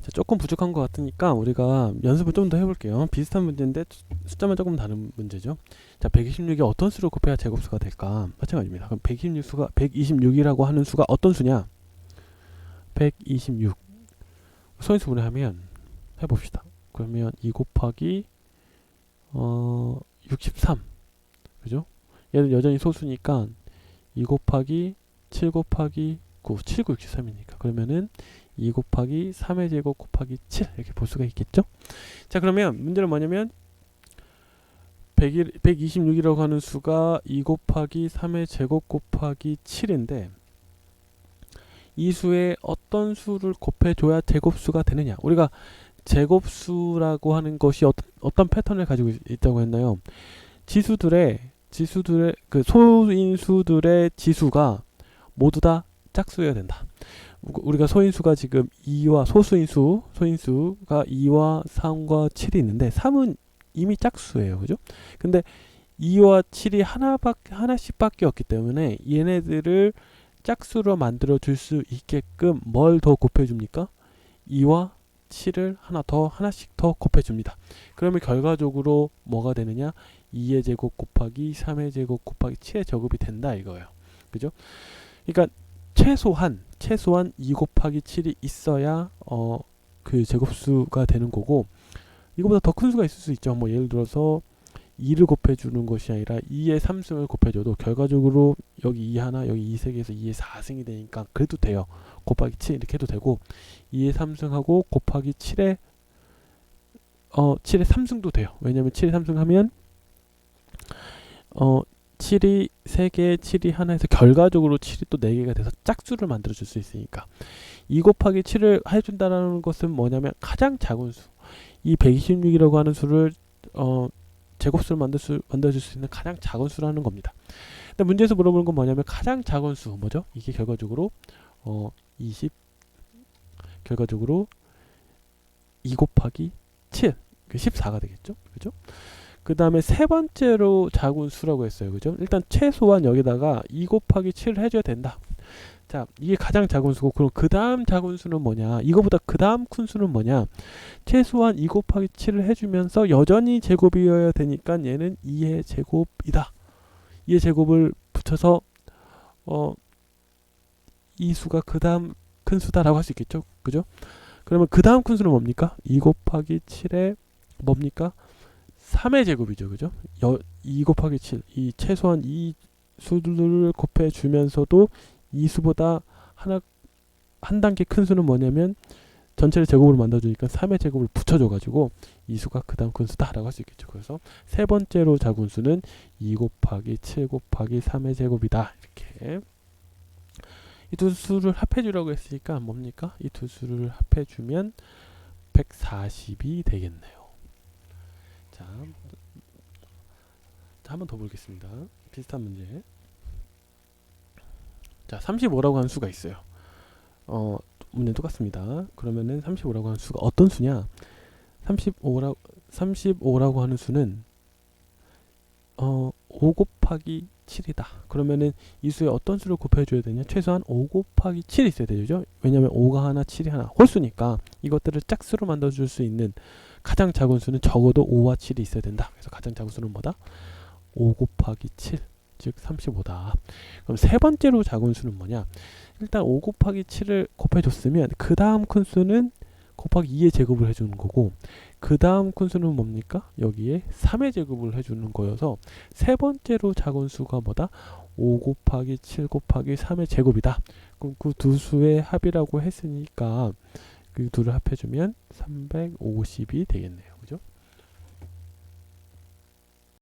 자, 조금 부족한 것 같으니까 우리가 연습을 좀 더 해볼게요. 비슷한 문제인데 숫자만 조금 다른 문제죠. 자, 126이 어떤 수를 곱해야 제곱수가 될까? 마찬가지입니다. 그럼 126이라고 하는 수가 어떤 수냐? 126 소인수분해하면 해봅시다. 그러면 2 곱하기 63, 그죠? 얘는 여전히 소수니까 2 곱하기 7 곱하기 9, 7, 9, 63이니까 그러면은 2 곱하기 3의 제곱 곱하기 7 이렇게 볼 수가 있겠죠? 자, 그러면 문제는 뭐냐면 126이라고 하는 수가 2 곱하기 3의 제곱 곱하기 7인데 이 수에 어떤 수를 곱해줘야 제곱수가 되느냐? 우리가 제곱수라고 하는 것이 어떤 패턴을 가지고 있다고 했나요? 지수들의 그 소인수들의 지수가 모두 다 짝수여야 된다. 우리가 소인수가 지금 2와 소인수가 2와 3과 7이 있는데 3은 이미 짝수예요. 그죠? 근데 2와 7이 하나씩밖에 없기 때문에 얘네들을 짝수로 만들어 줄 수 있게끔 뭘 더 곱해 줍니까? 2와 7을 하나씩 더 곱해 줍니다. 그러면 결과적으로 뭐가 되느냐? 2의 제곱 곱하기 3의 제곱 곱하기 7의 제곱이 된다 이거예요. 그죠? 그러니까 최소한 2 곱하기 7이 있어야 그 제곱수가 되는 거고, 이거보다 더 큰 수가 있을 수 있죠. 뭐 예를 들어서 2를 곱해주는 것이 아니라 2의 3승을 곱해줘도 결과적으로 여기 2 하나, 여기 2 3개에서 2의 4승이 되니까 그래도 돼요. 곱하기 7 이렇게 해도 되고, 2의 3승하고 곱하기 7의 3승도 돼요. 왜냐면 7의 3승 하면 7이 3개, 7이 하나에서 결과적으로 7이 또 4개가 돼서 짝수를 만들어 줄 수 있으니까 2 곱하기 7을 해준다는 것은 뭐냐면 가장 작은 수, 이 126이라고 하는 수를 제곱수를 만들어줄 수 있는 가장 작은 수라는 겁니다. 근데 문제에서 물어보는 건 뭐냐면 가장 작은 수 뭐죠? 이게 결과적으로 20 결과적으로 2 곱하기 7 14가 되겠죠? 그죠? 그 다음에 세 번째로 작은 수라고 했어요. 그죠? 일단 최소한 여기다가 2 곱하기 7을 해줘야 된다. 자, 이게 가장 작은 수고, 그럼 그 다음 작은 수는 뭐냐? 이거보다 그 다음 큰 수는 뭐냐? 최소한 2 곱하기 7을 해주면서 여전히 제곱이어야 되니까 얘는 2의 제곱이다. 2의 제곱을 붙여서 이 수가 그 다음 큰 수다라고 할 수 있겠죠? 그죠? 그러면 그 다음 큰 수는 뭡니까? 2 곱하기 7에 뭡니까? 3의 제곱이죠. 그죠? 2 곱하기 7. 이 최소한 이 수들을 곱해 주면서도 이 수보다 한 단계 큰 수는 뭐냐면 전체를 제곱으로 만들어 주니까 3의 제곱을 붙여 줘 가지고 이 수가 그다음 큰 수다라고 할 수 있겠죠. 그래서 세 번째로 작은 수는 2 곱하기 7 곱하기 3의 제곱이다. 이렇게 이 두 수를 합해 주라고 했으니까 뭡니까? 이 두 수를 합해 주면 140이 되겠네요. 자, 한 번 더 보겠습니다. 비슷한 문제. 자, 35라고 하는 수가 있어요. 문제 똑같습니다. 그러면은 35라고 하는 수가 어떤 수냐? 35라고 하는 수는 5 곱하기 7이다. 그러면은 이 수에 어떤 수를 곱해줘야 되냐? 최소한 5 곱하기 7이 있어야 되죠. 왜냐면 5가 하나, 7이 하나, 홀수니까 이것들을 짝수로 만들어줄 수 있는 가장 작은 수는 적어도 5와 7이 있어야 된다. 그래서 가장 작은 수는 뭐다? 5 곱하기 7, 즉 35다. 그럼 세 번째로 작은 수는 뭐냐? 일단 5 곱하기 7을 곱해줬으면 그 다음 큰 수는 곱하기 2의 제곱을 해주는 거고, 그 다음 큰 수는 뭡니까? 여기에 3의 제곱을 해주는 거여서 세 번째로 작은 수가 뭐다? 5 곱하기 7 곱하기 3의 제곱이다. 그럼 그 두 수의 합이라고 했으니까 그 둘을 합해주면 350이 되겠네요.